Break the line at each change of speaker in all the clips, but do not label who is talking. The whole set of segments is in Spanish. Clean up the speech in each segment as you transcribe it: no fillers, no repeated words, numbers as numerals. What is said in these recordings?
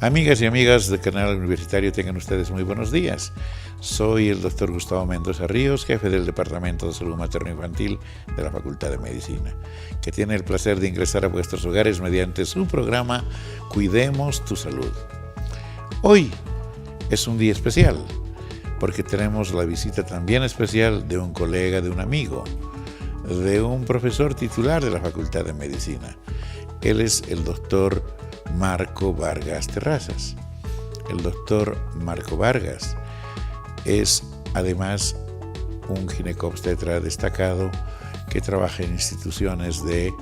Amigas y amigas del canal universitario, tengan ustedes muy buenos días. Soy el doctor Gustavo Mendoza Ríos, jefe del Departamento de Salud Materno-Infantil de la Facultad de Medicina, que tiene el placer de ingresar a vuestros hogares mediante su programa Cuidemos tu Salud. Hoy es un día especial, porque tenemos la visita también especial de un colega, de un amigo, de un profesor titular de la Facultad de Medicina. Él es el doctor Marco Vargas Terrazas. El doctor Marco Vargas es además un ginecobstetra destacado que trabaja en instituciones de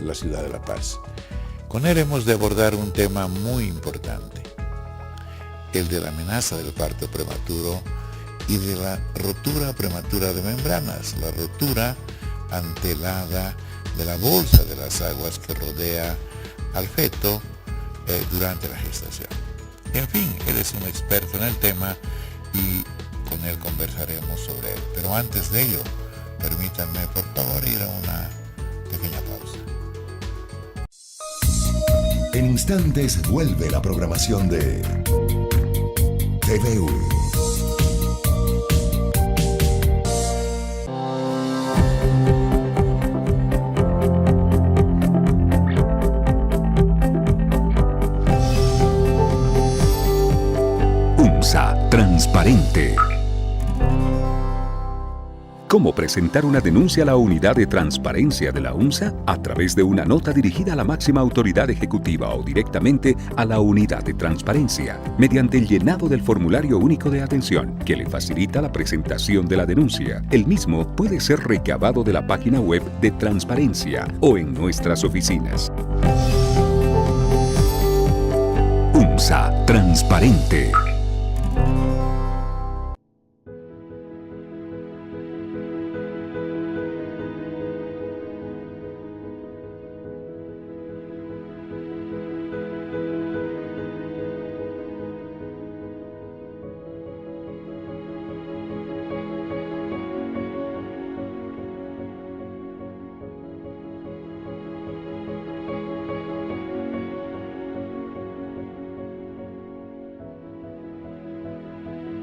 la ciudad de La Paz. Con él hemos de abordar un tema muy importante, el de la amenaza del parto prematuro y de la rotura prematura de membranas, la rotura antelada de la bolsa de las aguas que rodea al feto durante la gestación. En fin, él es un experto en el tema y con él conversaremos sobre él. Pero antes de ello, permítanme por favor ir a una pequeña pausa.
En instantes vuelve la programación de TVU. Transparente. ¿Cómo presentar una denuncia a la Unidad de Transparencia de la UNSA? A través de una nota dirigida a la máxima autoridad ejecutiva o directamente a la Unidad de Transparencia, mediante el llenado del formulario único de atención, que le facilita la presentación de la denuncia. El mismo puede ser recabado de la página web de Transparencia o en nuestras oficinas. UNSA Transparente.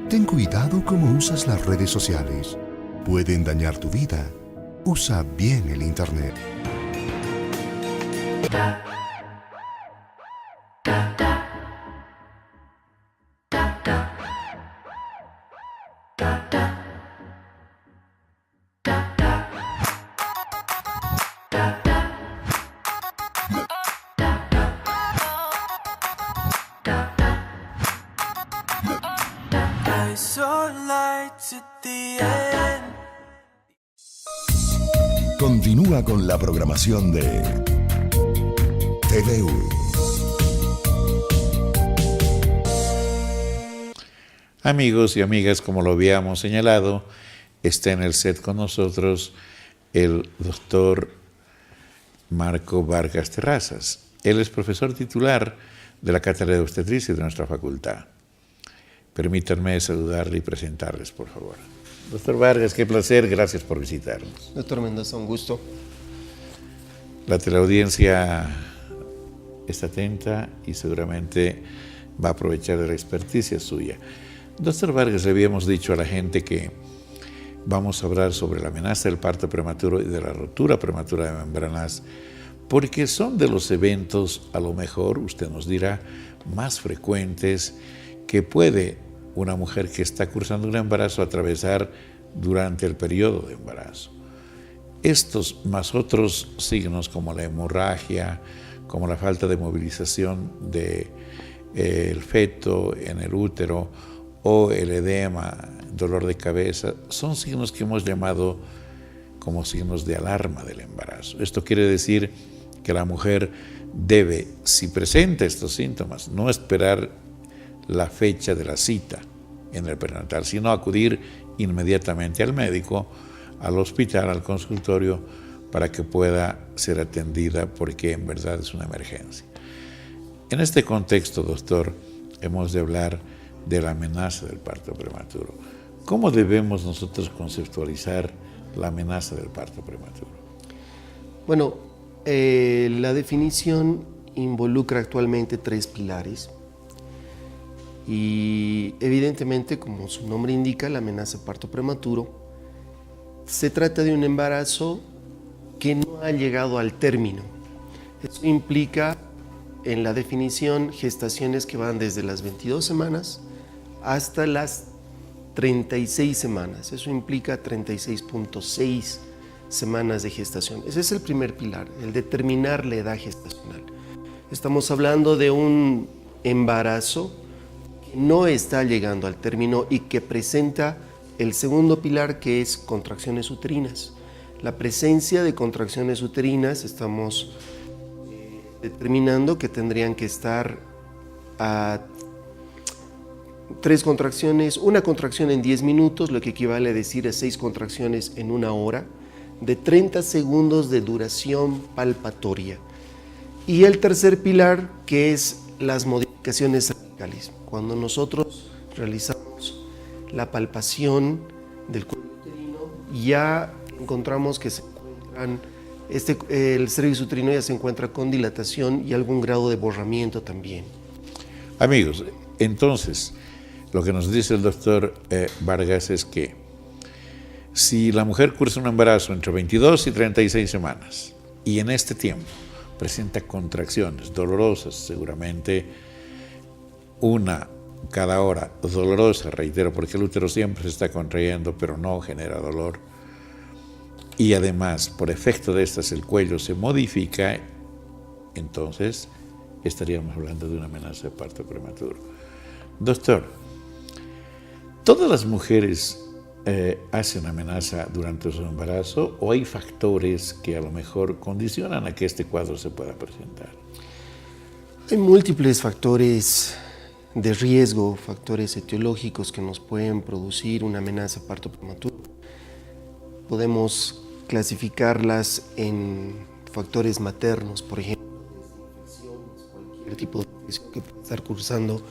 Ten cuidado cómo usas las redes sociales. Pueden dañar tu vida. Usa bien el Internet. Continúa con la programación de TVU.
Amigos y amigas, como lo habíamos señalado, está en el set con nosotros el doctor Marco Vargas Terrazas. Él es profesor titular de la Cátedra de Obstetricia de nuestra facultad. Permítanme saludarle y presentarles, por favor. Doctor Vargas, qué placer, gracias por visitarnos.
Doctor Mendoza, un gusto.
La teleaudiencia está atenta y seguramente va a aprovechar de la experticia suya. Doctor Vargas, le habíamos dicho a la gente que vamos a hablar sobre la amenaza del parto prematuro y de la rotura prematura de membranas, porque son de los eventos, a lo mejor, usted nos dirá, más frecuentes que puede una mujer que está cursando un embarazo atravesar durante el periodo de embarazo. Estos más otros signos como la hemorragia, como la falta de movilización del feto en el útero o el edema, dolor de cabeza, son signos que hemos llamado como signos de alarma del embarazo. Esto quiere decir que la mujer debe, si presenta estos síntomas, no esperar la fecha de la cita en el perinatal, sino acudir inmediatamente al médico, al hospital, al consultorio, para que pueda ser atendida, porque en verdad es una emergencia. En este contexto, doctor, hemos de hablar de la amenaza del parto prematuro. ¿Cómo debemos nosotros conceptualizar la amenaza del parto prematuro?
Bueno, la definición involucra actualmente 3 pilares. Y evidentemente, como su nombre indica, la amenaza de parto prematuro, se trata de un embarazo que no ha llegado al término. Eso implica, en la definición, gestaciones que van desde las 22 semanas hasta las 36 semanas. Eso implica 36.6 semanas de gestación. Ese es el primer pilar, el determinar la edad gestacional. Estamos hablando de un embarazo que no está llegando al término y que presenta el segundo pilar, que es contracciones uterinas. La presencia de contracciones uterinas estamos determinando que tendrían que estar a 3 contracciones, una contracción en 10 minutos, lo que equivale a decir a 6 contracciones en 1 hora, de 30 segundos de duración palpatoria. Y el tercer pilar, que es las modificaciones cervicales. Cuando nosotros realizamos la palpación del cuello uterino, ya encontramos que se encuentran, el cervix uterino ya se encuentra con dilatación y algún grado de borramiento también.
Amigos, entonces, lo que nos dice el doctor Vargas es que si la mujer cursa un embarazo entre 22 y 36 semanas y en este tiempo presenta contracciones dolorosas, seguramente una cada hora, dolorosa, reitero, porque el útero siempre se está contrayendo, pero no genera dolor, y además, por efecto de estas, el cuello se modifica, entonces estaríamos hablando de una amenaza de parto prematuro. Doctor, ¿todas las mujeres hacen amenaza durante su embarazo o hay factores que a lo mejor condicionan a que este cuadro se pueda presentar?
Hay múltiples factores de riesgo, factores etiológicos que nos pueden producir una amenaza de parto prematuro. Podemos clasificarlas en factores maternos, por ejemplo, infecciones, cualquier tipo de infección que pueda estar cursando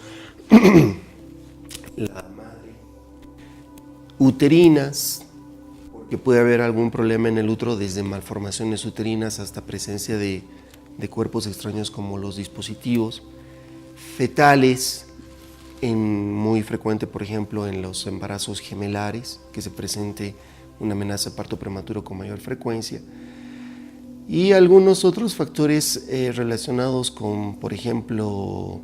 la madre, uterinas, porque puede haber algún problema en el útero, desde malformaciones uterinas hasta presencia de cuerpos extraños como los dispositivos, fetales, muy frecuente, por ejemplo, en los embarazos gemelares, que se presente una amenaza de parto prematuro con mayor frecuencia, y algunos otros factores relacionados con, por ejemplo,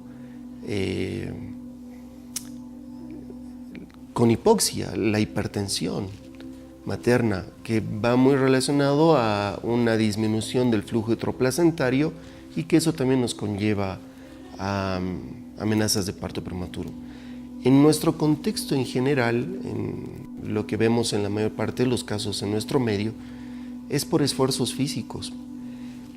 con hipoxia, la hipertensión materna, que va muy relacionado a una disminución del flujo uteroplacentario y que eso también nos conlleva a amenazas de parto prematuro. En nuestro contexto en general, en lo que vemos en la mayor parte de los casos en nuestro medio, es por esfuerzos físicos.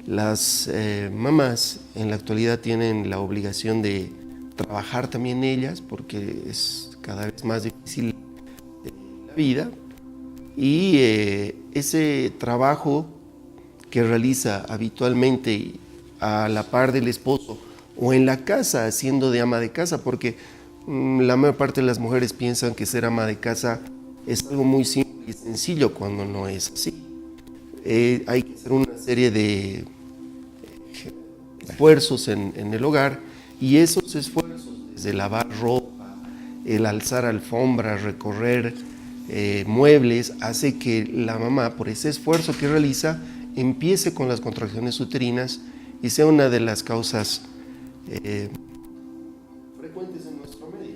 Las mamás en la actualidad tienen la obligación de trabajar también ellas, porque es cada vez más difícil la vida, y ese trabajo que realiza habitualmente a la par del esposo o en la casa, haciendo de ama de casa, porque la mayor parte de las mujeres piensan que ser ama de casa es algo muy simple y sencillo, cuando no es así. Hay que hacer una serie de esfuerzos en el hogar, y esos esfuerzos, desde lavar ropa, el alzar alfombras, recorrer muebles, hace que la mamá, por ese esfuerzo que realiza, empiece con las contracciones uterinas y sea una de las causas frecuentes en nuestro medio.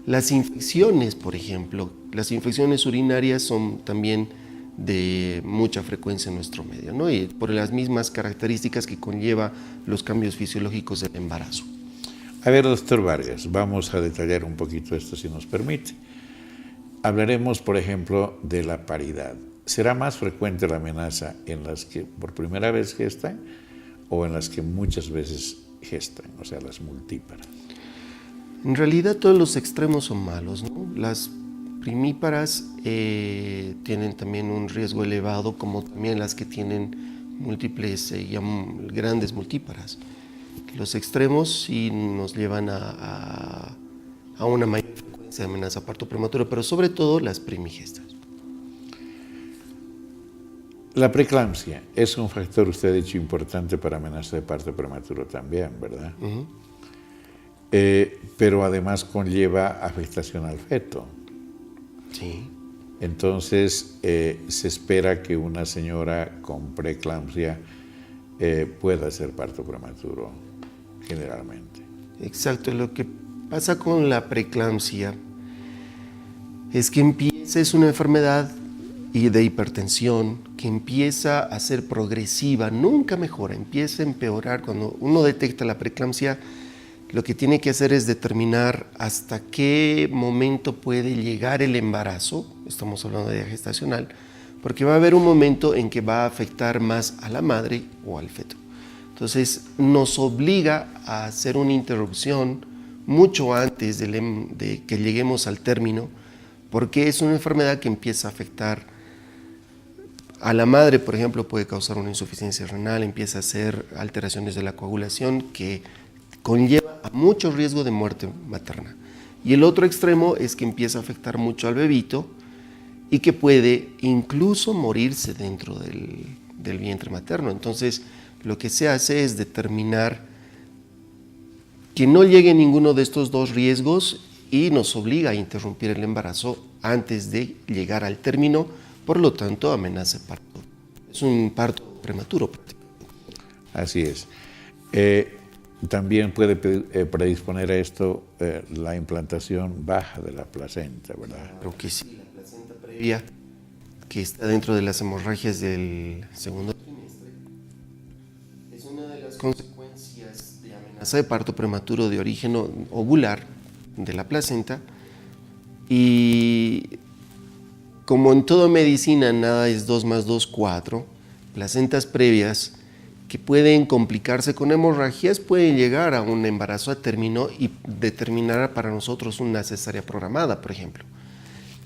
Las infecciones, por ejemplo, las infecciones urinarias son también de mucha frecuencia en nuestro medio, ¿no? Y por las mismas características que conlleva los cambios fisiológicos del embarazo.
A ver, doctor Vargas, vamos a detallar un poquito esto, si nos permite. Hablaremos, por ejemplo, de la paridad. ¿Será más frecuente la amenaza en las que por primera vez gestan o en las que muchas veces gestan, o sea, las multíparas?
En realidad todos los extremos son malos, ¿no? Las primíparas tienen también un riesgo elevado, como también las que tienen múltiples, grandes multíparas. Los extremos sí nos llevan a una mayor frecuencia de amenaza de parto prematuro, pero sobre todo las primigestas.
La preeclampsia es un factor, usted ha dicho, importante para amenaza de parto prematuro también, ¿verdad? Pero además conlleva afectación al feto.
Sí.
Entonces, se espera que una señora con preeclampsia pueda hacer parto prematuro, generalmente.
Exacto. Lo que pasa con la preeclampsia es que es una enfermedad de hipertensión que empieza a ser progresiva, nunca mejora, empieza a empeorar. Cuando uno detecta la preeclampsia, lo que tiene que hacer es determinar hasta qué momento puede llegar el embarazo, estamos hablando de gestacional, porque va a haber un momento en que va a afectar más a la madre o al feto. Entonces nos obliga a hacer una interrupción mucho antes de que lleguemos al término, porque es una enfermedad que empieza a afectar a la madre, por ejemplo, puede causar una insuficiencia renal, empieza a hacer alteraciones de la coagulación que conlleva a mucho riesgo de muerte materna. Y el otro extremo es que empieza a afectar mucho al bebito y que puede incluso morirse dentro del vientre materno. Entonces, lo que se hace es determinar que no llegue ninguno de estos dos riesgos y nos obliga a interrumpir el embarazo antes de llegar al término, por lo tanto amenaza parto. Es un parto prematuro prácticamente.
Así es. También puede predisponer a esto la implantación baja de la placenta, ¿verdad?
Creo que sí, la placenta previa que está dentro de las hemorragias del segundo trimestre es una de las consecuencias de amenaza de parto prematuro de origen ovular de la placenta. Y como en toda medicina nada es 2 más 2, 4, placentas previas que pueden complicarse con hemorragias pueden llegar a un embarazo a término y determinar para nosotros una cesárea programada, por ejemplo.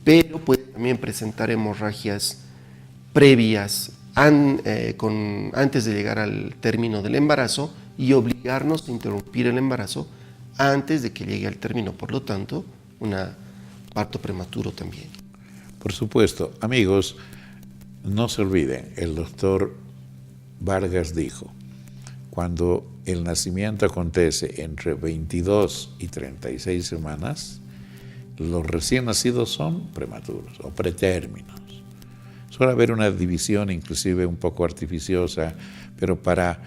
Pero puede también presentar hemorragias previas antes de llegar al término del embarazo y obligarnos a interrumpir el embarazo antes de que llegue al término. Por lo tanto, un parto prematuro también.
Por supuesto. Amigos, no se olviden, el doctor Vargas dijo, cuando el nacimiento acontece entre 22 y 36 semanas, los recién nacidos son prematuros o pretérminos. Suele haber una división inclusive un poco artificiosa, pero para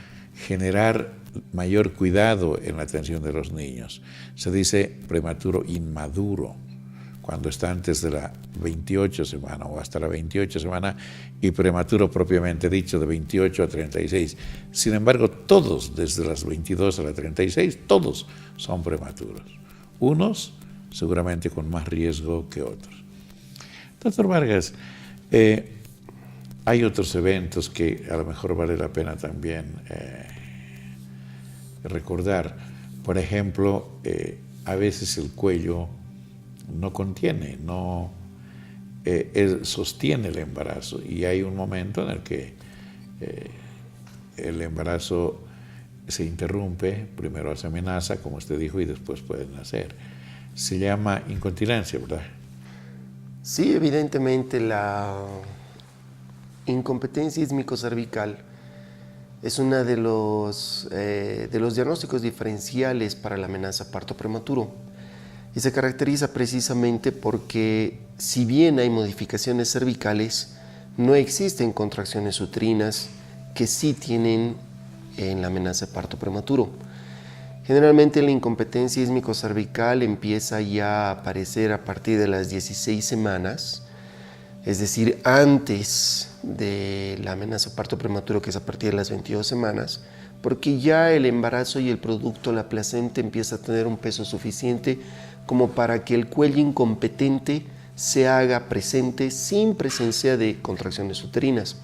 generar mayor cuidado en la atención de los niños. Se dice prematuro inmaduro, cuando está antes de la 28 semana o hasta la 28 semana, y prematuro propiamente dicho de 28 a 36. Sin embargo, todos desde las 22 a la 36, todos son prematuros. Unos seguramente con más riesgo que otros. Doctor Vargas, hay otros eventos que a lo mejor vale la pena también recordar. Por ejemplo, a veces el cuello no contiene, sostiene el embarazo y hay un momento en el que el embarazo se interrumpe, primero hace amenaza, como usted dijo, y después puede nacer. Se llama incontinencia, ¿verdad?
Sí, evidentemente la incompetencia ismicocervical es uno de los diagnósticos diferenciales para la amenaza parto prematuro. Y se caracteriza precisamente porque, si bien hay modificaciones cervicales, no existen contracciones uterinas que sí tienen en la amenaza de parto prematuro. Generalmente la incompetencia ismicocervical empieza ya a aparecer a partir de las 16 semanas, es decir, antes de la amenaza de parto prematuro, que es a partir de las 22 semanas, porque ya el embarazo y el producto, la placenta, empieza a tener un peso suficiente como para que el cuello incompetente se haga presente sin presencia de contracciones uterinas.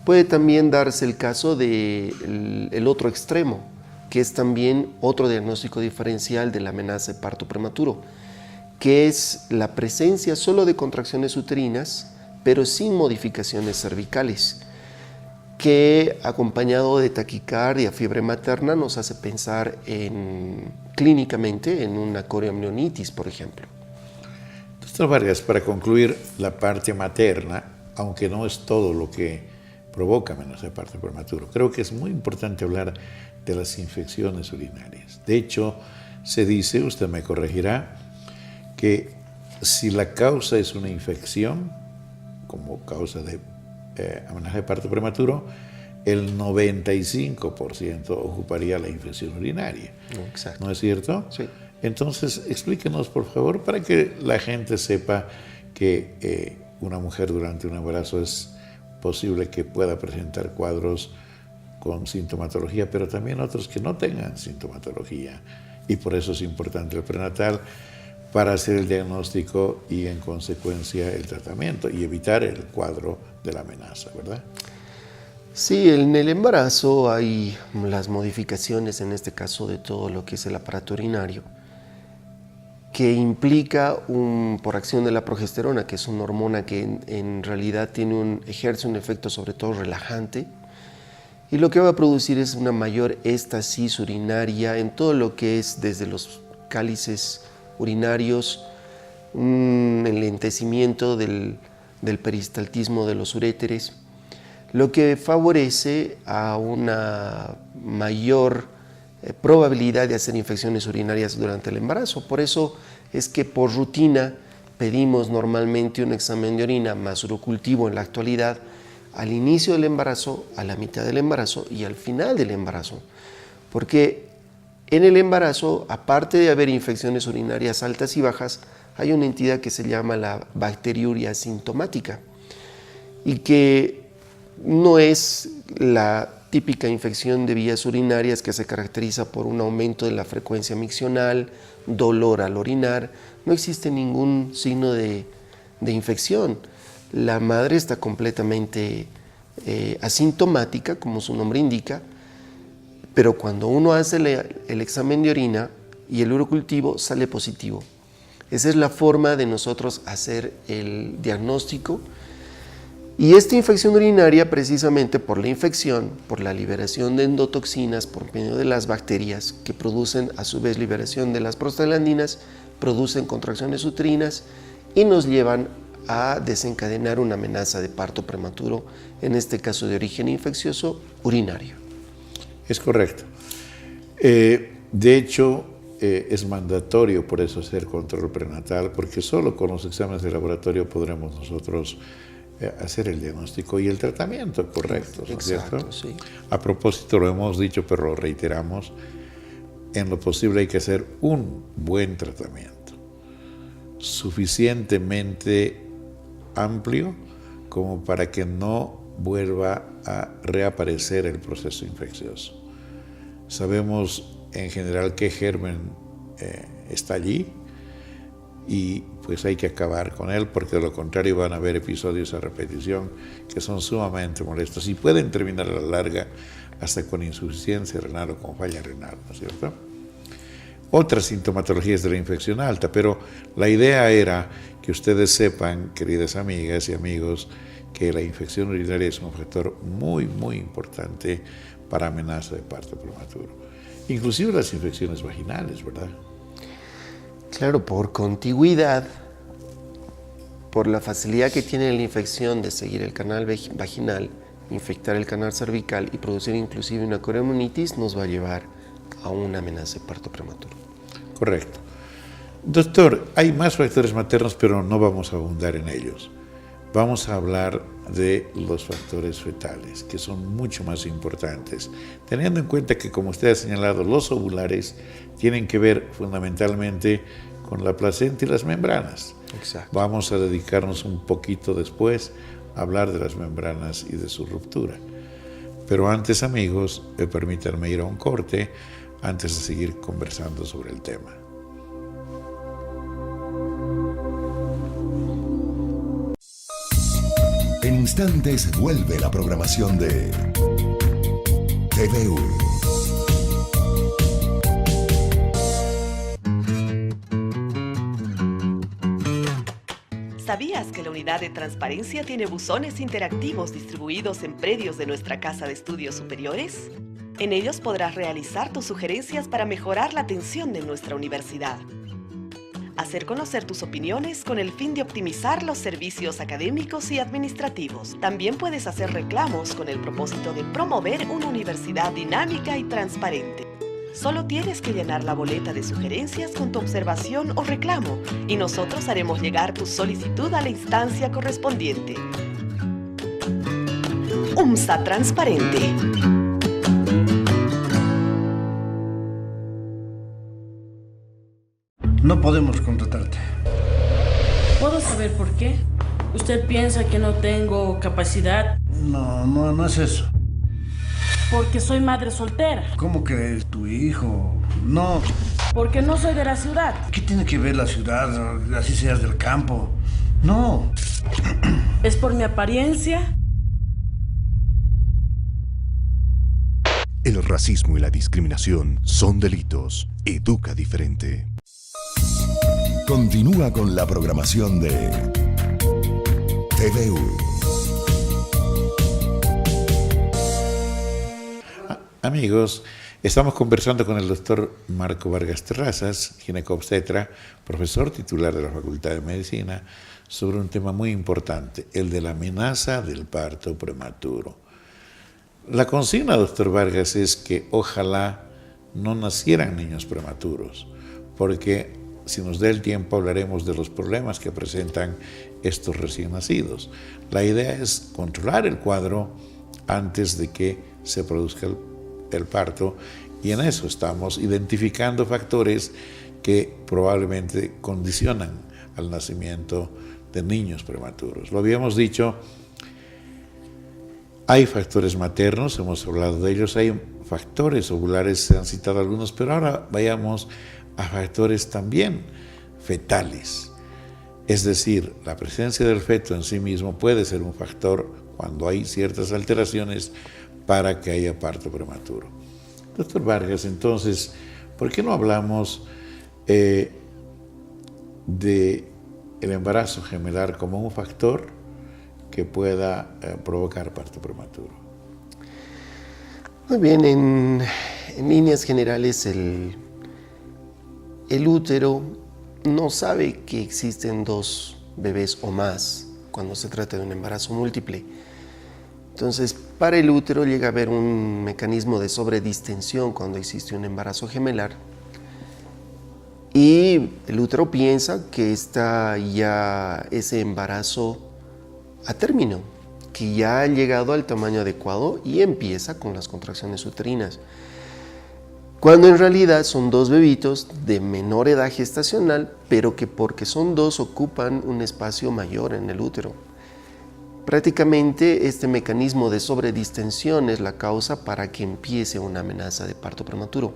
Puede también darse el caso del otro extremo, que es también otro diagnóstico diferencial de la amenaza de parto prematuro, que es la presencia solo de contracciones uterinas, pero sin modificaciones cervicales, que acompañado de taquicardia, fiebre materna, nos hace pensar clínicamente en una corioamnionitis, por ejemplo.
Doctor Vargas, para concluir la parte materna, aunque no es todo lo que provoca amenaza de parto prematuro. Creo que es muy importante hablar de las infecciones urinarias. De hecho, se dice, usted me corregirá, que si la causa es una infección, como causa de amenaza de parto prematuro, el 95% ocuparía la infección urinaria.
Exacto.
¿No es cierto?
Sí.
Entonces, explíquenos, por favor, para que la gente sepa que una mujer durante un embarazo es posible que pueda presentar cuadros con sintomatología, pero también otros que no tengan sintomatología. Y por eso es importante el prenatal para hacer el diagnóstico y, en consecuencia, el tratamiento y evitar el cuadro de la amenaza, ¿verdad?
Sí, en el embarazo hay las modificaciones, en este caso, de todo lo que es el aparato urinario, que implica, por acción de la progesterona, que es una hormona que en realidad ejerce un efecto sobre todo relajante, y lo que va a producir es una mayor éstasis urinaria en todo lo que es desde los cálices urinarios, un enlentecimiento del peristaltismo de los uréteres, lo que favorece a una mayor probabilidad de hacer infecciones urinarias durante el embarazo. Por eso es que por rutina pedimos normalmente un examen de orina más urocultivo en la actualidad al inicio del embarazo, a la mitad del embarazo y al final del embarazo. Porque en el embarazo, aparte de haber infecciones urinarias altas y bajas, hay una entidad que se llama la bacteriuria asintomática y que no es la típica infección de vías urinarias que se caracteriza por un aumento de la frecuencia miccional, dolor al orinar. No existe ningún signo de infección. La madre está completamente asintomática, como su nombre indica, pero cuando uno hace el examen de orina y el urocultivo sale positivo. Esa es la forma de nosotros hacer el diagnóstico. Y esta infección urinaria, precisamente por la infección, por la liberación de endotoxinas por medio de las bacterias que producen a su vez liberación de las prostaglandinas, producen contracciones uterinas y nos llevan a desencadenar una amenaza de parto prematuro, en este caso de origen infeccioso urinario.
Es correcto. De hecho, es mandatorio por eso hacer control prenatal, porque solo con los exámenes de laboratorio podremos nosotros hacer el diagnóstico y el tratamiento correcto, ¿no es cierto?
Sí.
A propósito, lo hemos dicho, pero lo reiteramos, en lo posible hay que hacer un buen tratamiento, suficientemente amplio como para que no vuelva a reaparecer el proceso infeccioso. Sabemos en general qué germen está allí y pues hay que acabar con él, porque de lo contrario van a haber episodios a repetición que son sumamente molestos y pueden terminar a la larga hasta con insuficiencia renal o con falla renal, ¿no es cierto? Otras sintomatologías de la infección alta, pero la idea era que ustedes sepan, queridas amigas y amigos, que la infección urinaria es un factor muy, muy importante para amenaza de parto prematuro. Inclusive las infecciones vaginales, ¿verdad?
Claro, por contigüidad, por la facilidad que tiene la infección de seguir el canal vaginal, infectar el canal cervical y producir inclusive una coriamnitis, nos va a llevar a una amenaza de parto prematuro.
Correcto. Doctor, hay más factores maternos, pero no vamos a abundar en ellos. Vamos a hablar de los factores fetales, que son mucho más importantes, teniendo en cuenta que, como usted ha señalado, los ovulares tienen que ver fundamentalmente con la placenta y las membranas.
Exacto.
Vamos a dedicarnos un poquito después a hablar de las membranas y de su ruptura. Pero antes, amigos, permítanme ir a un corte antes de seguir conversando sobre el tema.
En instantes vuelve la programación de TVU.
¿Sabías que la unidad de transparencia tiene buzones interactivos distribuidos en predios de nuestra Casa de Estudios Superiores? En ellos podrás realizar tus sugerencias para mejorar la atención de nuestra universidad. Hacer conocer tus opiniones con el fin de optimizar los servicios académicos y administrativos. También puedes hacer reclamos con el propósito de promover una universidad dinámica y transparente. Solo tienes que llenar la boleta de sugerencias con tu observación o reclamo y nosotros haremos llegar tu solicitud a la instancia correspondiente. UMSA Transparente.
No podemos contratarte.
¿Puedo saber por qué? ¿Usted piensa que no tengo capacidad?
No es eso.
Porque soy madre soltera.
¿Cómo que tu hijo? No.
Porque no soy de la ciudad.
¿Qué tiene que ver la ciudad? Así seas del campo. No.
¿Es por mi apariencia?
El racismo y la discriminación son delitos. Educa diferente.
Continúa con la programación de TVU.
Amigos, estamos conversando con el doctor Marco Vargas Terrazas, ginecobstetra, profesor titular de la Facultad de Medicina, sobre un tema muy importante, el de la amenaza del parto prematuro. La consigna, doctor Vargas, es que ojalá no nacieran niños prematuros, porque si nos da el tiempo hablaremos de los problemas que presentan estos recién nacidos. La idea es controlar el cuadro antes de que se produzca el parto, y en eso estamos identificando factores que probablemente condicionan al nacimiento de niños prematuros. Lo habíamos dicho, hay factores maternos, hemos hablado de ellos, hay factores ovulares, se han citado algunos, pero ahora vayamos a factores también fetales. Es decir, la presencia del feto en sí mismo puede ser un factor cuando hay ciertas alteraciones para que haya parto prematuro. Doctor Vargas, entonces, ¿por qué no hablamos del embarazo gemelar como un factor que pueda provocar parto prematuro?
Muy bien, en líneas generales el útero no sabe que existen dos bebés o más cuando se trata de un embarazo múltiple. Entonces, para el útero llega a haber un mecanismo de sobredistensión cuando existe un embarazo gemelar. Y el útero piensa que está ya ese embarazo a término, que ya ha llegado al tamaño adecuado y empieza con las contracciones uterinas. Cuando en realidad son dos bebitos de menor edad gestacional, pero que porque son dos ocupan un espacio mayor en el útero. Prácticamente este mecanismo de sobredistensión es la causa para que empiece una amenaza de parto prematuro.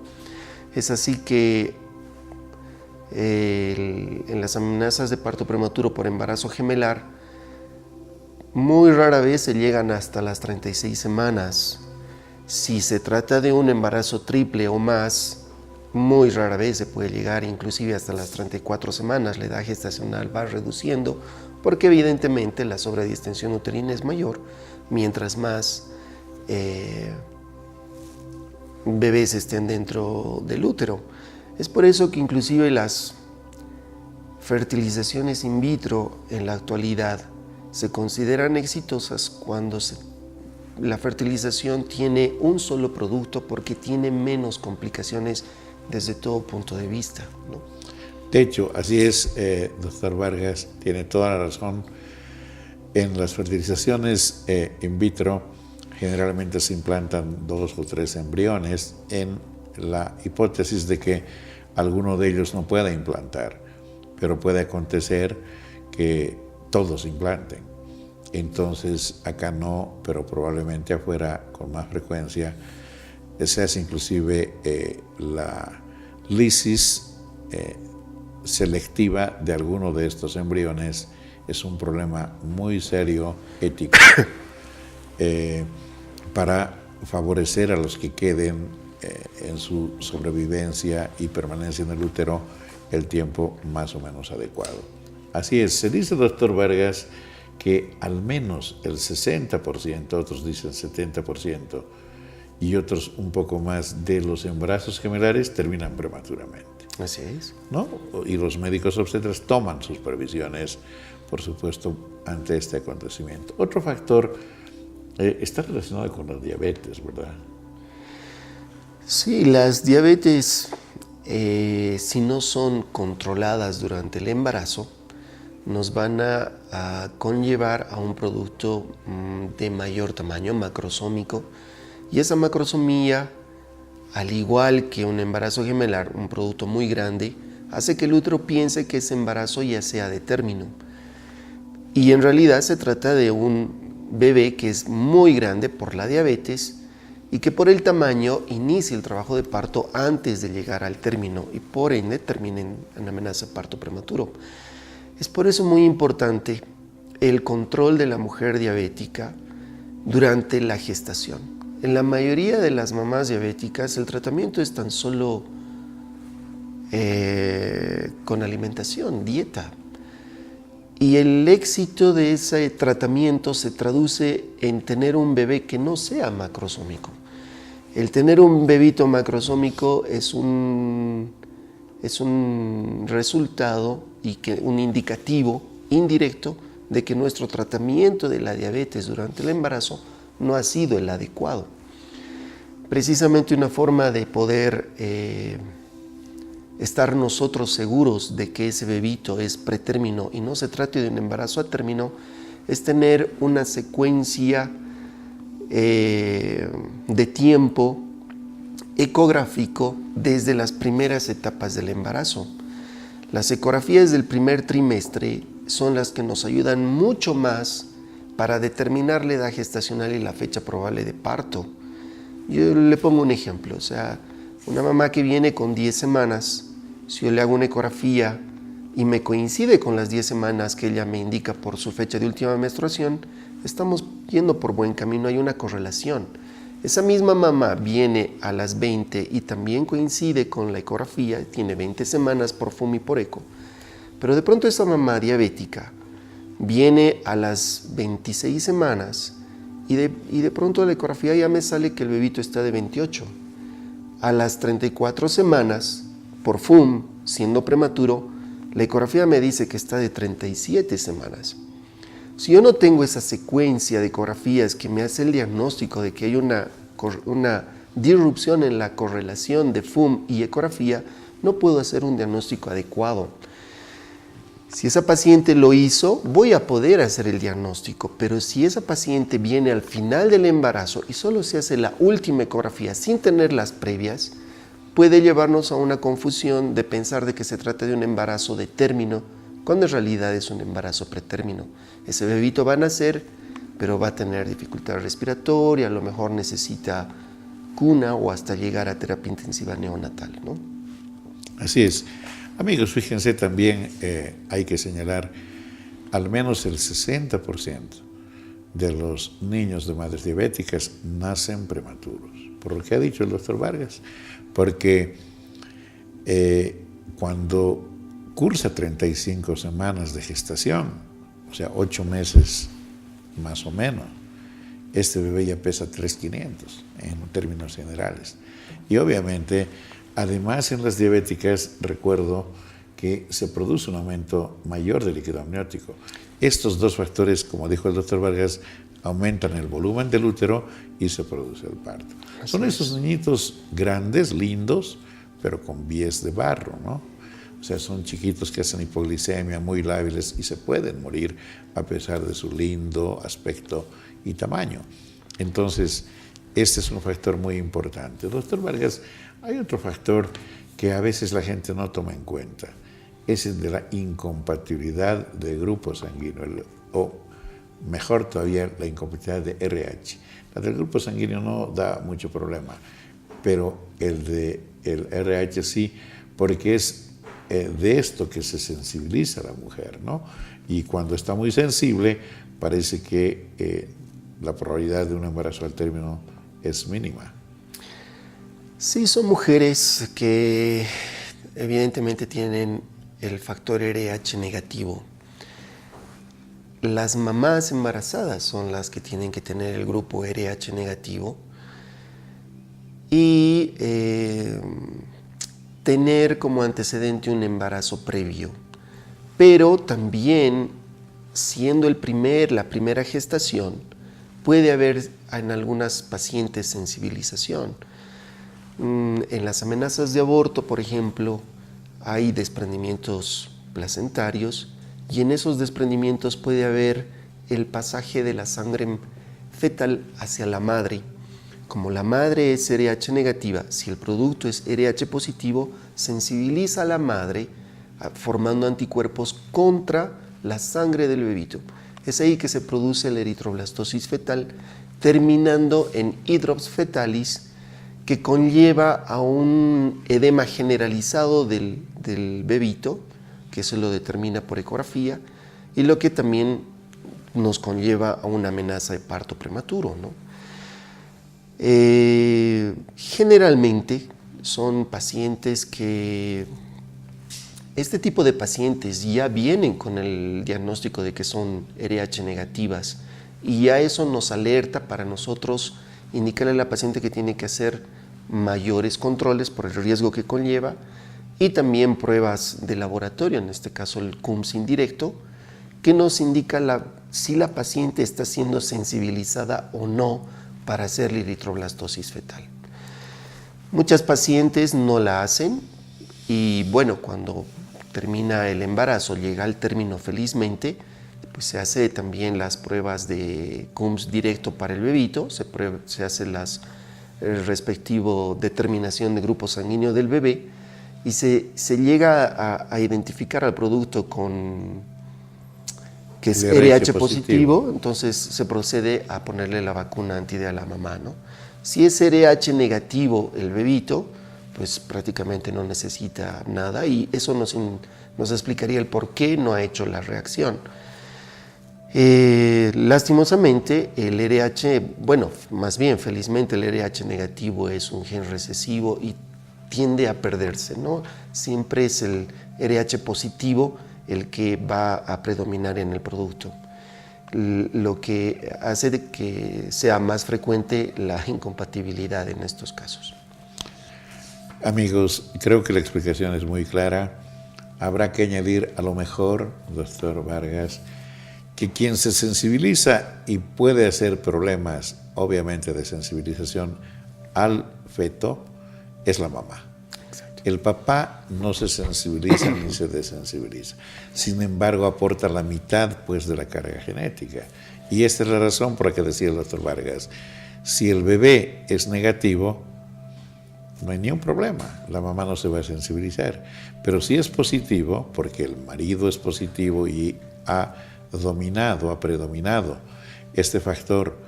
Es así que en las amenazas de parto prematuro por embarazo gemelar, muy rara vez se llegan hasta las 36 semanas. Si se trata de un embarazo triple o más, muy rara vez se puede llegar inclusive hasta las 34 semanas. La edad gestacional va reduciendo porque evidentemente la sobredistensión uterina es mayor mientras más bebés estén dentro del útero. Es por eso que inclusive las fertilizaciones in vitro en la actualidad se consideran exitosas cuando la fertilización tiene un solo producto porque tiene menos complicaciones desde todo punto de vista, ¿no?
De hecho, así es, doctor Vargas, tiene toda la razón. En las fertilizaciones in vitro generalmente se implantan 2 o 3 embriones en la hipótesis de que alguno de ellos no pueda implantar, pero puede acontecer que todos implanten. Entonces, acá no, pero probablemente afuera con más frecuencia se hace inclusive la lisis selectiva de alguno de estos embriones. Es un problema muy serio ético para favorecer a los que queden en su sobrevivencia y permanencia en el útero el tiempo más o menos adecuado. Así es, se dice, doctor Vargas, que al menos el 60%, otros dicen 70%, y otros un poco más de los embarazos gemelares terminan prematuramente.
Así es.
¿No? Y los médicos obstetras toman sus previsiones, por supuesto, ante este acontecimiento. Otro factor está relacionado con la diabetes, ¿verdad?
Sí, las diabetes, si no son controladas durante el embarazo, nos van a conllevar a un producto de mayor tamaño, macrosómico, y esa macrosomía, al igual que un embarazo gemelar, un producto muy grande, hace que el útero piense que ese embarazo ya sea de término. Y en realidad se trata de un bebé que es muy grande por la diabetes y que por el tamaño inicia el trabajo de parto antes de llegar al término y por ende termina en amenaza de parto prematuro. Es por eso muy importante el control de la mujer diabética durante la gestación. En la mayoría de las mamás diabéticas el tratamiento es tan solo con alimentación, dieta. Y el éxito de ese tratamiento se traduce en tener un bebé que no sea macrosómico. El tener un bebito macrosómico es un resultado y un indicativo indirecto de que nuestro tratamiento de la diabetes durante el embarazo no ha sido el adecuado. Precisamente una forma de poder estar nosotros seguros de que ese bebito es pretérmino y no se trate de un embarazo a término es tener una secuencia de tiempo ecográfico desde las primeras etapas del embarazo. Las ecografías del primer trimestre son las que nos ayudan mucho más para determinar la edad gestacional y la fecha probable de parto. Yo le pongo un ejemplo, o sea, una mamá que viene con 10 semanas, si yo le hago una ecografía y me coincide con las 10 semanas que ella me indica por su fecha de última menstruación, estamos yendo por buen camino, hay una correlación. Esa misma mamá viene a las 20 y también coincide con la ecografía, tiene 20 semanas por FUM y por eco, pero de pronto esa mamá diabética viene a las 26 semanas y de pronto la ecografía ya me sale que el bebito está de 28. A las 34 semanas, por FUM, siendo prematuro, la ecografía me dice que está de 37 semanas. Si yo no tengo esa secuencia de ecografías que me hace el diagnóstico de que hay una disrupción en la correlación de FUM y ecografía, no puedo hacer un diagnóstico adecuado. Si esa paciente lo hizo, voy a poder hacer el diagnóstico, pero si esa paciente viene al final del embarazo y solo se hace la última ecografía sin tener las previas, puede llevarnos a una confusión de pensar de que se trata de un embarazo de término, cuando en realidad es un embarazo pretérmino. Ese bebito va a nacer, pero va a tener dificultad respiratoria, a lo mejor necesita cuna o hasta llegar a terapia intensiva neonatal, ¿no?
Así es. Amigos, fíjense también, hay que señalar, al menos el 60% de los niños de madres diabéticas nacen prematuros, por lo que ha dicho el doctor Vargas, porque cuando cursa 35 semanas de gestación, o sea, 8 meses más o menos, este bebé ya pesa 3,500 en términos generales. Y obviamente, además en las diabéticas, recuerdo que se produce un aumento mayor de líquido amniótico. Estos dos factores, como dijo el doctor Vargas, aumentan el volumen del útero y se produce el parto. Son esos niñitos grandes, lindos, pero con pies de barro, ¿no? O sea, son chiquitos que hacen hipoglicemia, muy lábiles y se pueden morir a pesar de su lindo aspecto y tamaño. Entonces, este es un factor muy importante. Doctor Vargas, hay otro factor que a veces la gente no toma en cuenta. Es el de la incompatibilidad de grupo sanguíneo, o mejor todavía, la incompatibilidad de RH. La del grupo sanguíneo no da mucho problema, pero el RH sí, porque es de esto que se sensibiliza a la mujer, ¿no? Y cuando está muy sensible, parece que la probabilidad de un embarazo al término es mínima.
Sí, son mujeres que evidentemente tienen el factor RH negativo. Las mamás embarazadas son las que tienen que tener el grupo RH negativo y tener como antecedente un embarazo previo. Pero también, siendo la primera gestación, puede haber en algunas pacientes sensibilización. En las amenazas de aborto, por ejemplo, hay desprendimientos placentarios y en esos desprendimientos puede haber el pasaje de la sangre fetal hacia la madre. Como la madre es RH negativa, si el producto es RH positivo, sensibiliza a la madre formando anticuerpos contra la sangre del bebito. Es ahí que se produce la eritroblastosis fetal, terminando en hidrops fetalis, que conlleva a un edema generalizado del bebito, que se lo determina por ecografía, y lo que también nos conlleva a una amenaza de parto prematuro, ¿no? Generalmente son pacientes que, este tipo de pacientes ya vienen con el diagnóstico de que son RH negativas y ya eso nos alerta para nosotros indicarle a la paciente que tiene que hacer mayores controles por el riesgo que conlleva y también pruebas de laboratorio, en este caso el CUMS indirecto, que nos indica si la paciente está siendo sensibilizada o no para hacer la eritroblastosis fetal. Muchas pacientes no la hacen y bueno, cuando termina el embarazo, llega al término felizmente, pues se hace también las pruebas de CUMS directo para el bebito, se hace el respectivo determinación de grupo sanguíneo del bebé y se llega a identificar al producto que es RH positivo, entonces se procede a ponerle la vacuna anti-D a la mamá, ¿no? Si es RH negativo el bebito, pues prácticamente no necesita nada y eso nos explicaría el por qué no ha hecho la reacción. Lastimosamente, el RH, bueno, más bien felizmente el RH negativo es un gen recesivo y tiende a perderse, ¿no? Siempre es el RH positivo el que va a predominar en el producto, lo que hace de que sea más frecuente la incompatibilidad en estos casos.
Amigos, creo que la explicación es muy clara. Habrá que añadir a lo mejor, doctor Vargas, que quien se sensibiliza y puede hacer problemas, obviamente, de sensibilización al feto, es la mamá. El papá no se sensibiliza ni se desensibiliza. Sin embargo, aporta la mitad pues, de la carga genética. Y esta es la razón por la que decía el doctor Vargas, si el bebé es negativo, no hay ningún problema, la mamá no se va a sensibilizar. Pero si es positivo, porque el marido es positivo y ha predominado este factor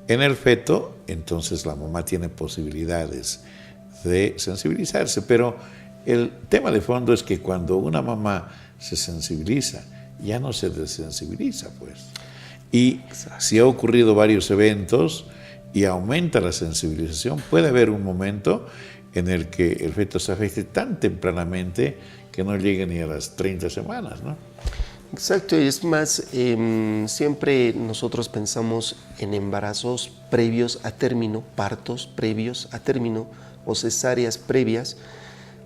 en el feto, entonces la mamá tiene posibilidades de sensibilizarse, pero el tema de fondo es que cuando una mamá se sensibiliza, ya no se desensibiliza, pues. Y si ha ocurrido varios eventos y aumenta la sensibilización, puede haber un momento en el que el feto se afecte tan tempranamente que no llegue ni a las 30 semanas, ¿no?
Exacto, y es más, siempre nosotros pensamos en embarazos previos a término, partos previos a término, o cesáreas previas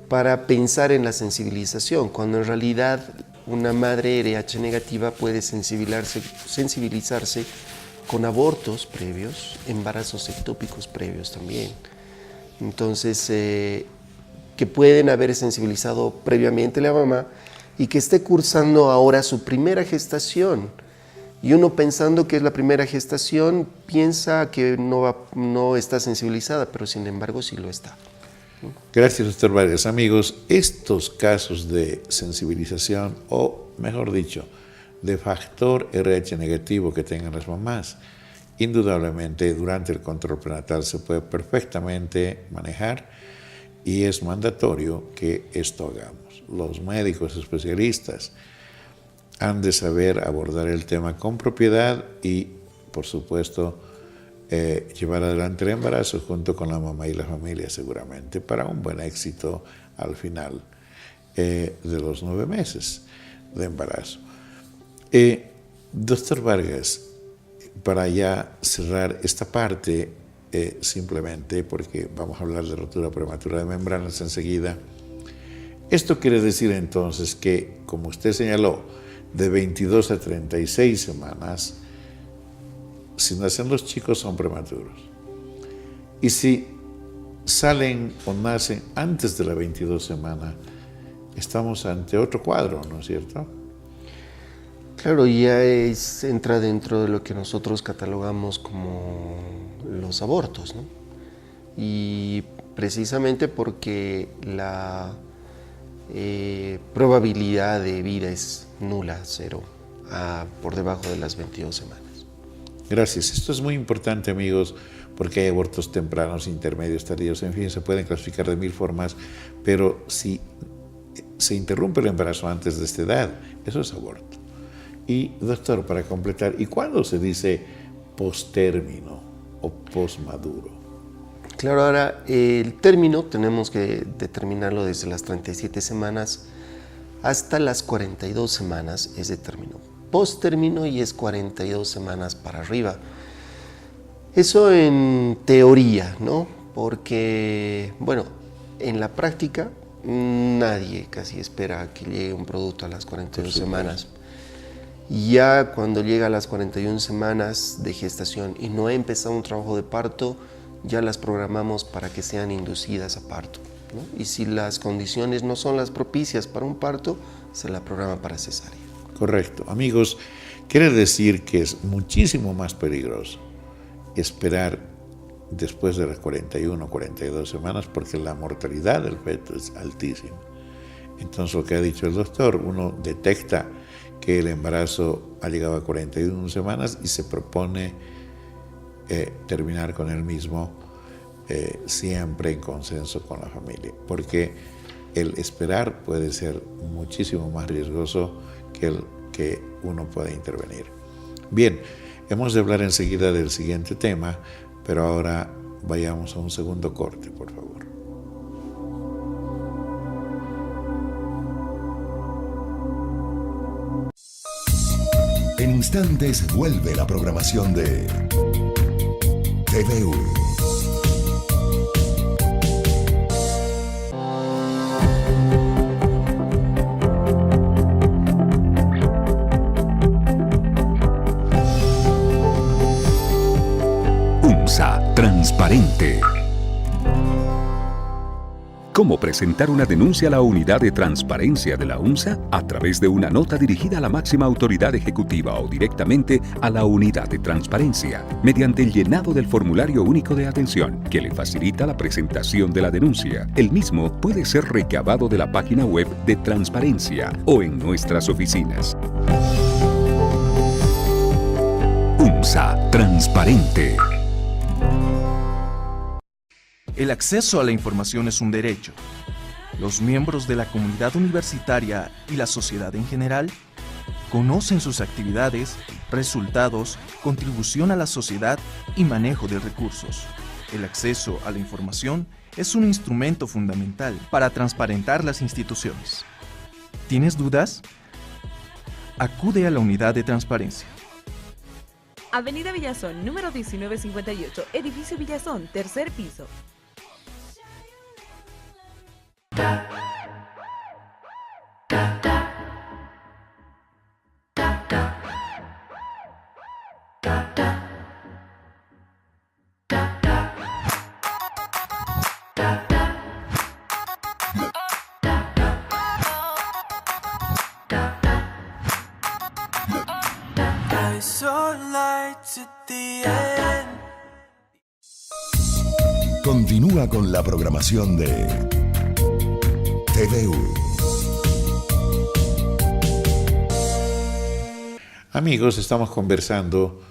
para pensar en la sensibilización, cuando en realidad una madre RH negativa puede sensibilizarse con abortos previos, embarazos ectópicos previos también. Entonces, que pueden haber sensibilizado previamente la mamá y que esté cursando ahora su primera gestación. Y uno pensando que es la primera gestación, piensa que no está sensibilizada, pero sin embargo sí lo está.
Gracias, doctor Vargas. Amigos, estos casos de sensibilización, o mejor dicho, de factor RH negativo que tengan las mamás, indudablemente durante el control prenatal se puede perfectamente manejar y es mandatorio que esto hagamos. Los médicos especialistas han de saber abordar el tema con propiedad y, por supuesto, llevar adelante el embarazo junto con la mamá y la familia seguramente para un buen éxito al final de los 9 meses de embarazo. Doctor Vargas, para ya cerrar esta parte, simplemente porque vamos a hablar de rotura prematura de membranas enseguida. Esto quiere decir entonces que, como usted señaló, de 22 a 36 semanas, si nacen los chicos son prematuros. Y si salen o nacen antes de la 22 semana, estamos ante otro cuadro, ¿no es cierto?
Claro, ya entra dentro de lo que nosotros catalogamos como los abortos, ¿no? Y precisamente porque la probabilidad de vida es nula, cero, por debajo de las 22 semanas.
Gracias. Esto es muy importante, amigos, porque hay abortos tempranos, intermedios, tardíos, en fin, se pueden clasificar de 1000 formas, pero si se interrumpe el embarazo antes de esta edad, eso es aborto. Y, doctor, para completar, ¿y cuándo se dice postérmino o posmaduro?
Claro, ahora el término tenemos que determinarlo desde las 37 semanas hasta las 42 semanas, es de término. Posttérmino y es 42 semanas para arriba. Eso en teoría, ¿no? Porque, bueno, en la práctica nadie casi espera que llegue un producto a las 42 semanas. Ya cuando llega a las 41 semanas de gestación y no ha empezado un trabajo de parto, ya las programamos para que sean inducidas a parto, ¿no? Y si las condiciones no son las propicias para un parto, se la programa para cesárea.
Correcto. Amigos, quiere decir que es muchísimo más peligroso esperar después de las 41 o 42 semanas porque la mortalidad del feto es altísima. Entonces, lo que ha dicho el doctor, uno detecta que el embarazo ha llegado a 41 semanas y se propone terminar con él mismo siempre en consenso con la familia, porque el esperar puede ser muchísimo más riesgoso que el que uno pueda intervenir. Bien, hemos de hablar enseguida del siguiente tema, pero ahora vayamos a un segundo corte, por favor.
En instantes vuelve la programación de TVU.
UNSA Transparente. ¿Cómo presentar una denuncia a la Unidad de Transparencia de la UNSA? A través de una nota dirigida a la máxima autoridad ejecutiva o directamente a la Unidad de Transparencia, mediante el llenado del formulario único de atención, que le facilita la presentación de la denuncia. El mismo puede ser recabado de la página web de Transparencia o en nuestras oficinas. UNSA Transparente.
El acceso a la información es un derecho. Los miembros de la comunidad universitaria y la sociedad en general conocen sus actividades, resultados, contribución a la sociedad y manejo de recursos. El acceso a la información es un instrumento fundamental para transparentar las instituciones. ¿Tienes dudas? Acude a la unidad de transparencia.
Avenida Villazón, número 1958, edificio Villazón, tercer piso.
Continúa con la programación de TVU.
Amigos, estamos conversando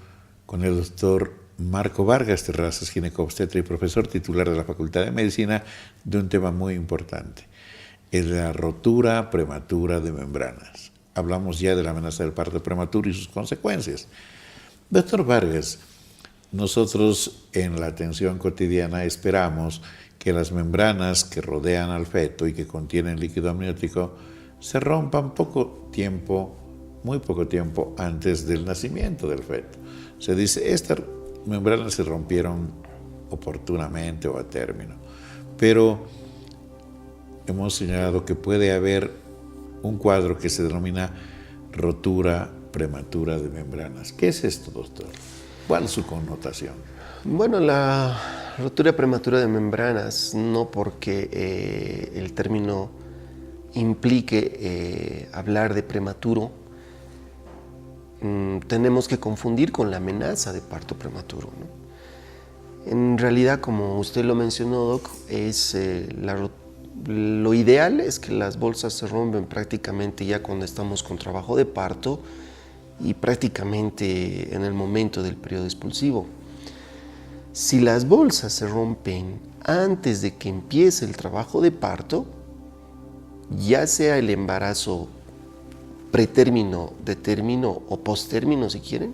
con el doctor Marco Vargas Terrazas, ginecobstetra y profesor titular de la Facultad de Medicina, de un tema muy importante, es la rotura prematura de membranas. Hablamos ya de la amenaza del parto prematuro y sus consecuencias. Doctor Vargas, nosotros en la atención cotidiana esperamos que las membranas que rodean al feto y que contienen líquido amniótico se rompan muy poco tiempo antes del nacimiento del feto. Se dice, estas membranas se rompieron oportunamente o a término. Pero hemos señalado que puede haber un cuadro que se denomina rotura prematura de membranas. ¿Qué es esto, doctor? ¿Cuál es su connotación?
Bueno, la rotura prematura de membranas, no porque el término implique hablar de prematuro, tenemos que confundir con la amenaza de parto prematuro, ¿no? En realidad, como usted lo mencionó, Doc, lo ideal es que las bolsas se rompen prácticamente ya cuando estamos con trabajo de parto y prácticamente en el momento del periodo expulsivo. Si las bolsas se rompen antes de que empiece el trabajo de parto, ya sea el embarazo pretérmino, de término o posttérmino, si quieren,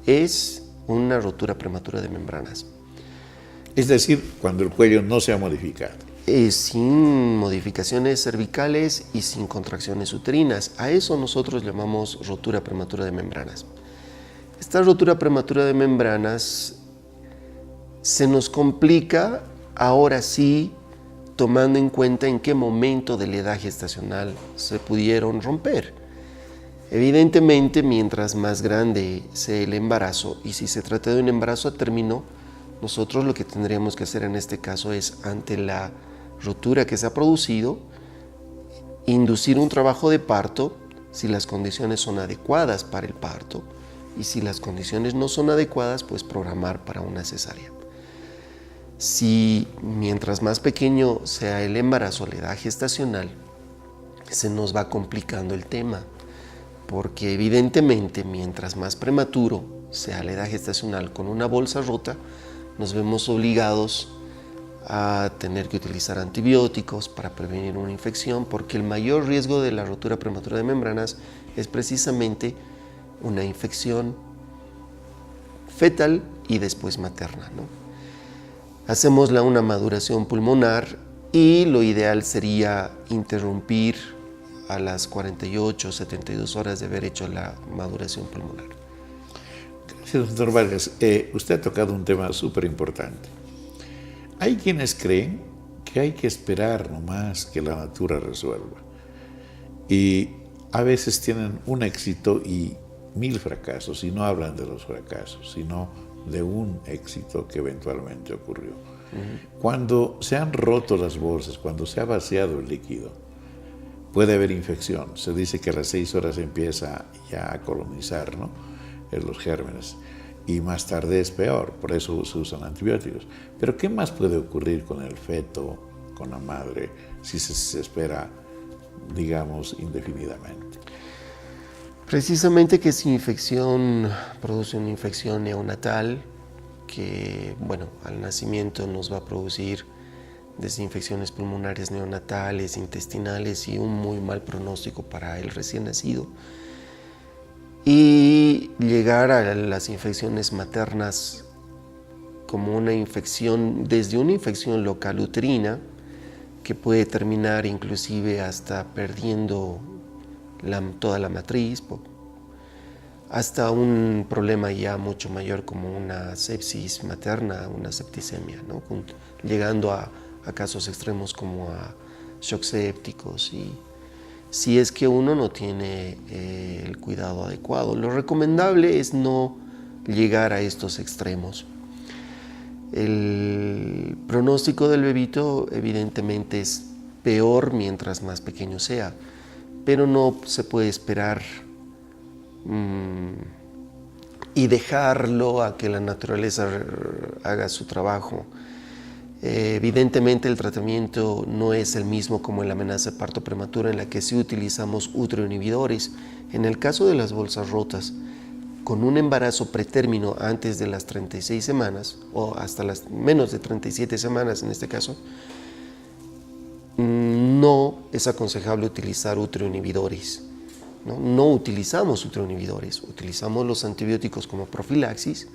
es una rotura prematura de membranas.
Es decir, cuando el cuello no se ha modificado.
Sin modificaciones cervicales y sin contracciones uterinas. A eso nosotros llamamos rotura prematura de membranas. Esta rotura prematura de membranas se nos complica ahora sí, tomando en cuenta en qué momento de la edad gestacional se pudieron romper. Evidentemente, mientras más grande sea el embarazo, y si se trata de un embarazo a término, nosotros lo que tendríamos que hacer en este caso es, ante la rotura que se ha producido, inducir un trabajo de parto si las condiciones son adecuadas para el parto, y si las condiciones no son adecuadas, pues programar para una cesárea. Si mientras más pequeño sea el embarazo, la edad gestacional, se nos va complicando el tema, porque evidentemente mientras más prematuro sea la edad gestacional con una bolsa rota, nos vemos obligados a tener que utilizar antibióticos para prevenir una infección, porque el mayor riesgo de la rotura prematura de membranas es precisamente una infección fetal y después materna, ¿no? Hacemos una maduración pulmonar y lo ideal sería interrumpir a las 48 o 72 horas de haber hecho la maduración pulmonar.
Gracias, doctor Vargas. Usted ha tocado un tema súper importante. Hay quienes creen que hay que esperar nomás que la natura resuelva. Y a veces tienen un éxito y 1000 fracasos, y no hablan de los fracasos, sino de un éxito que eventualmente ocurrió. Cuando se han roto las bolsas, cuando se ha vaciado el líquido, puede haber infección. Se dice que a las 6 horas empieza ya a colonizar, ¿no?, los gérmenes, y más tarde es peor, por eso se usan antibióticos. Pero ¿qué más puede ocurrir con el feto, con la madre, si se espera, digamos, indefinidamente?
Precisamente que esa infección produce una infección neonatal que, bueno, al nacimiento nos va a producir desinfecciones pulmonares neonatales, intestinales y un muy mal pronóstico para el recién nacido. Y llegar a las infecciones maternas como una infección, desde una infección local uterina, que puede terminar inclusive hasta perdiendo toda la matriz, hasta un problema ya mucho mayor como una sepsis materna, una septicemia, ¿no?, llegando a casos extremos como a shocks sépticos, y si es que uno no tiene el cuidado adecuado. Lo recomendable es no llegar a estos extremos. El pronóstico del bebito evidentemente es peor mientras más pequeño sea, pero no se puede esperar y dejarlo a que la naturaleza haga su trabajo. Evidentemente el tratamiento no es el mismo como en la amenaza de parto prematura, en la que sí utilizamos uteroinhibidores. En el caso de las bolsas rotas, con un embarazo pretérmino antes de las 36 semanas, o hasta las menos de 37 semanas en este caso, no es aconsejable utilizar uteroinhibidores. No utilizamos uteroinhibidores, utilizamos los antibióticos como profilaxis,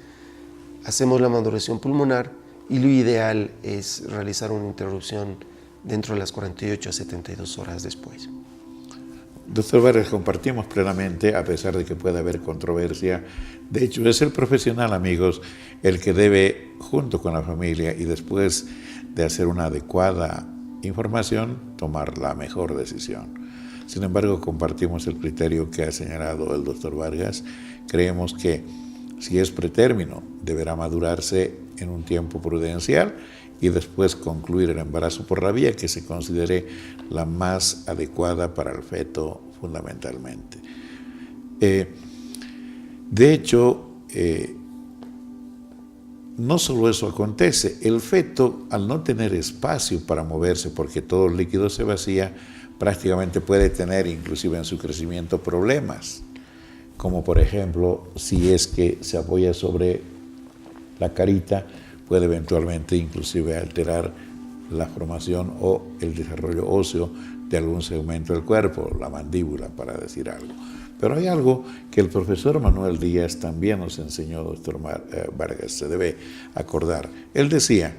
hacemos la maduración pulmonar, y lo ideal es realizar una interrupción dentro de las 48 a 72 horas después.
Doctor Vargas, compartimos plenamente, a pesar de que pueda haber controversia. De hecho, es el profesional, amigos, el que debe, junto con la familia y después de hacer una adecuada información, tomar la mejor decisión. Sin embargo, compartimos el criterio que ha señalado el doctor Vargas. Creemos que si es pretérmino, deberá madurarse en un tiempo prudencial y después concluir el embarazo por la vía que se considere la más adecuada para el feto fundamentalmente. De hecho, no solo eso acontece, el feto, al no tener espacio para moverse porque todo el líquido se vacía, prácticamente puede tener inclusive en su crecimiento problemas, como por ejemplo si es que se apoya sobre la carita, puede eventualmente inclusive alterar la formación o el desarrollo óseo de algún segmento del cuerpo, la mandíbula, para decir algo. Pero hay algo que el profesor Manuel Díaz también nos enseñó, doctor Vargas, se debe acordar. Él decía,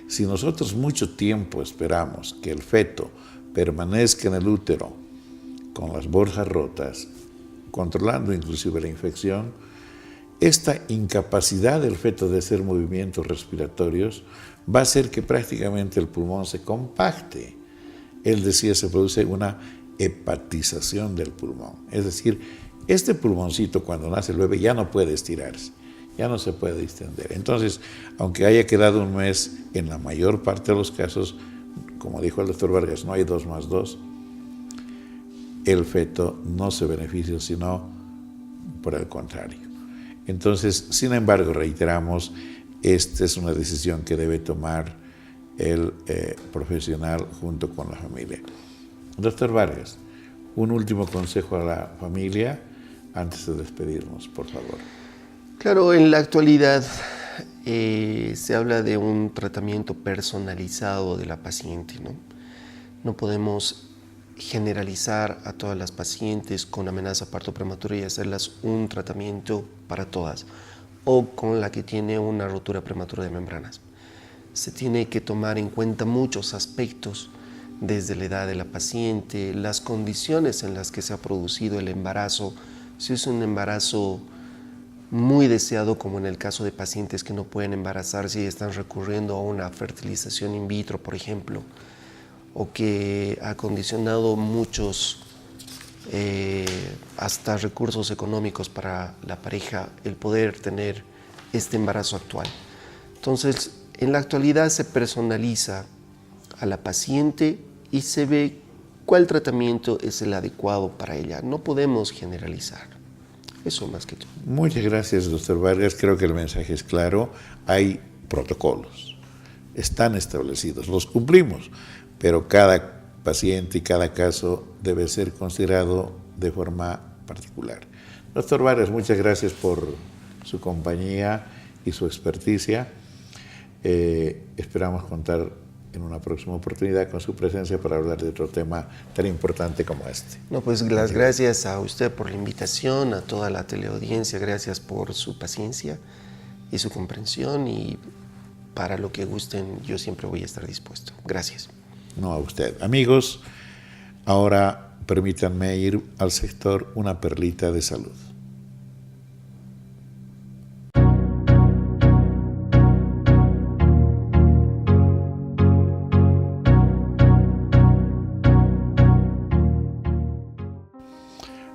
si nosotros mucho tiempo esperamos que el feto permanezca en el útero con las bolsas rotas, controlando inclusive la infección, esta incapacidad del feto de hacer movimientos respiratorios va a hacer que prácticamente el pulmón se compacte. Él decía, se produce una hepatización del pulmón. Es decir, este pulmoncito cuando nace el bebé ya no puede estirarse, ya no se puede distender. Entonces, aunque haya quedado un mes, en la mayor parte de los casos, como dijo el doctor Vargas, no hay 2 más 2, el feto no se beneficia, sino por el contrario. Entonces, sin embargo, reiteramos, esta es una decisión que debe tomar el profesional junto con la familia. Doctor Vargas, un último consejo a la familia antes de despedirnos, por favor.
Claro, en la actualidad se habla de un tratamiento personalizado de la paciente, ¿no? No podemos generalizar a todas las pacientes con amenaza de parto prematuro y hacerlas un tratamiento para todas, o con la que tiene una rotura prematura de membranas. Se tiene que tomar en cuenta muchos aspectos, desde la edad de la paciente, las condiciones en las que se ha producido el embarazo, si es un embarazo muy deseado, como en el caso de pacientes que no pueden embarazarse y están recurriendo a una fertilización in vitro, por ejemplo, o que ha condicionado muchos hasta recursos económicos para la pareja el poder tener este embarazo actual. Entonces, en la actualidad se personaliza a la paciente y se ve cuál tratamiento es el adecuado para ella. No podemos generalizar. Eso más que todo.
Muchas gracias, doctor Vargas. Creo que el mensaje es claro. Hay protocolos, están establecidos, los cumplimos, pero cada paciente y cada caso debe ser considerado de forma particular. Doctor Vargas, muchas gracias por su compañía y su experticia. Esperamos contar en una próxima oportunidad con su presencia para hablar de otro tema tan importante como este.
No, pues las gracias a usted por la invitación, a toda la teleaudiencia, gracias por su paciencia y su comprensión, y para lo que gusten yo siempre voy a estar dispuesto. Gracias.
No, a usted. Amigos, ahora permítanme ir al sector Una Perlita de Salud.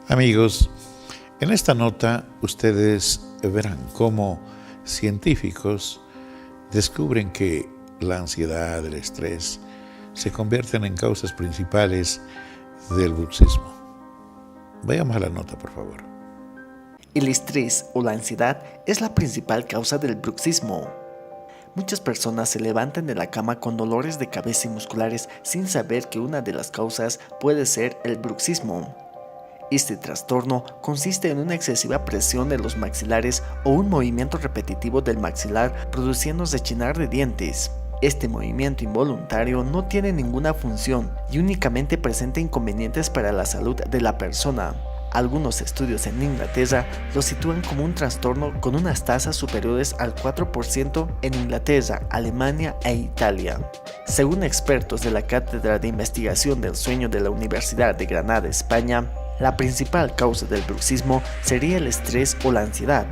Amigos, en esta nota ustedes verán cómo científicos descubren que la ansiedad, el estrés, se convierten en causas principales del bruxismo. Vayamos a la nota, por favor.
El estrés o la ansiedad es la principal causa del bruxismo. Muchas personas se levantan de la cama con dolores de cabeza y musculares sin saber que una de las causas puede ser el bruxismo. Este trastorno consiste en una excesiva presión de los maxilares o un movimiento repetitivo del maxilar produciendo rechinar de dientes. Este movimiento involuntario no tiene ninguna función y únicamente presenta inconvenientes para la salud de la persona. Algunos estudios en Inglaterra lo sitúan como un trastorno con unas tasas superiores al 4% en Inglaterra, Alemania e Italia. Según expertos de la Cátedra de Investigación del Sueño de la Universidad de Granada, España, la principal causa del bruxismo sería el estrés o la ansiedad.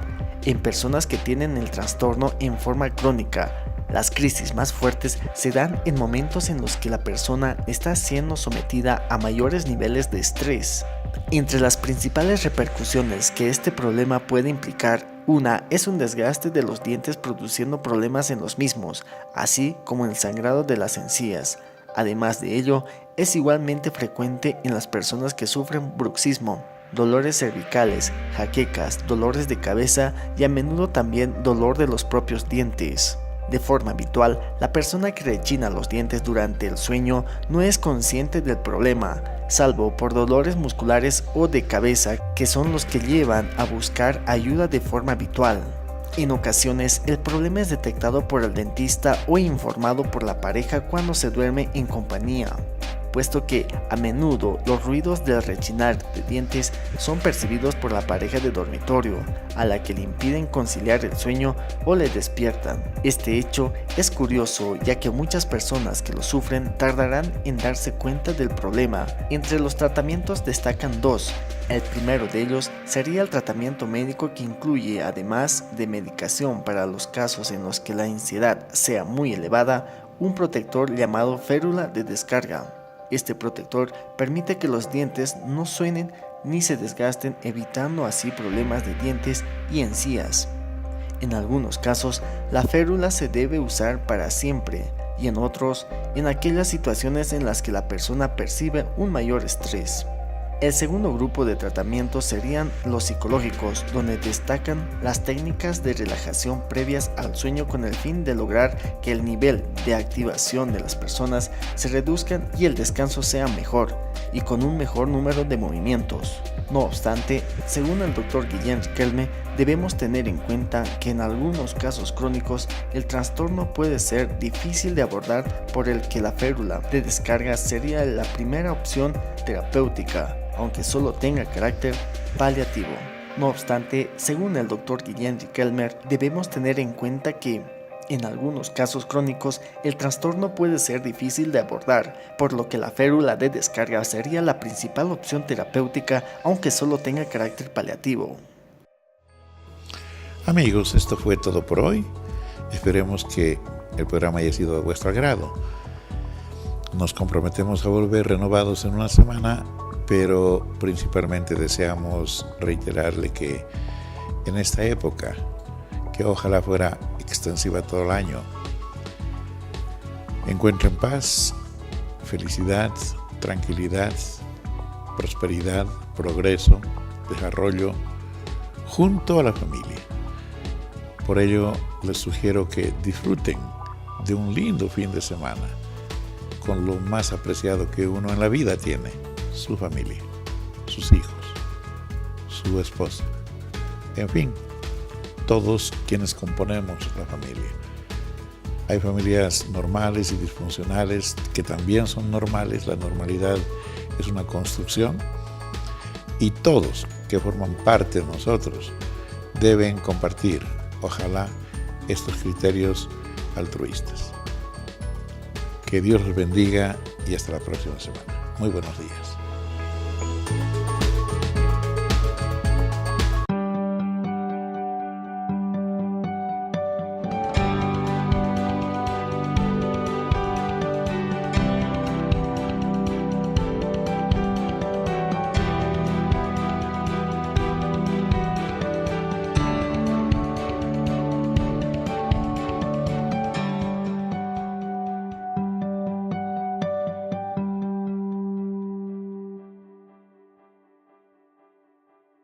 En personas que tienen el trastorno en forma crónica, las crisis más fuertes se dan en momentos en los que la persona está siendo sometida a mayores niveles de estrés. Entre las principales repercusiones que este problema puede implicar, una es un desgaste de los dientes produciendo problemas en los mismos, así como el sangrado de las encías. Además de ello, es igualmente frecuente en las personas que sufren bruxismo, dolores cervicales, jaquecas, dolores de cabeza y a menudo también dolor de los propios dientes. De forma habitual, la persona que rechina los dientes durante el sueño no es consciente del problema, salvo por dolores musculares o de cabeza que son los que llevan a buscar ayuda de forma habitual. En ocasiones, el problema es detectado por el dentista o informado por la pareja cuando se duerme en compañía, puesto que a menudo los ruidos del rechinar de dientes son percibidos por la pareja de dormitorio, a la que le impiden conciliar el sueño o le despiertan. Este hecho es curioso, ya que muchas personas que lo sufren tardarán en darse cuenta del problema. Entre los tratamientos destacan dos. El primero de ellos sería el tratamiento médico, que incluye, además de medicación para los casos en los que la ansiedad sea muy elevada, un protector llamado férula de descarga. Este protector permite que los dientes no suenen ni se desgasten, evitando así problemas de dientes y encías. En algunos casos, la férula se debe usar para siempre, y en otros, en aquellas situaciones en las que la persona percibe un mayor estrés. El segundo grupo de tratamientos serían los psicológicos, donde destacan las técnicas de relajación previas al sueño con el fin de lograr que el nivel de activación de las personas se reduzcan y el descanso sea mejor, y con un mejor número de movimientos. No obstante, según el Dr. Guillem Riquelme, debemos tener en cuenta que en algunos casos crónicos el trastorno puede ser difícil de abordar, por el que la férula de descarga sería la primera opción terapéutica, aunque solo tenga carácter paliativo. No obstante, según el Dr. Guillem Riquelme, debemos tener en cuenta que en algunos casos crónicos el trastorno puede ser difícil de abordar, por lo que la férula de descarga sería la principal opción terapéutica, aunque solo tenga carácter paliativo.
Amigos, esto fue todo por hoy. Esperemos que el programa haya sido de vuestro agrado. Nos comprometemos a volver renovados en una semana, pero principalmente deseamos reiterarle que en esta época, que ojalá fuera extensiva todo el año, encuentren paz, felicidad, tranquilidad, prosperidad, progreso, desarrollo junto a la familia. Por ello, les sugiero que disfruten de un lindo fin de semana con lo más apreciado que uno en la vida tiene: su familia, sus hijos, su esposa, en fin, todos quienes componemos la familia. Hay familias normales y disfuncionales que también son normales. La normalidad es una construcción, y todos que forman parte de nosotros deben compartir, ojalá, estos criterios altruistas. Que Dios los bendiga y hasta la próxima semana. Muy buenos días.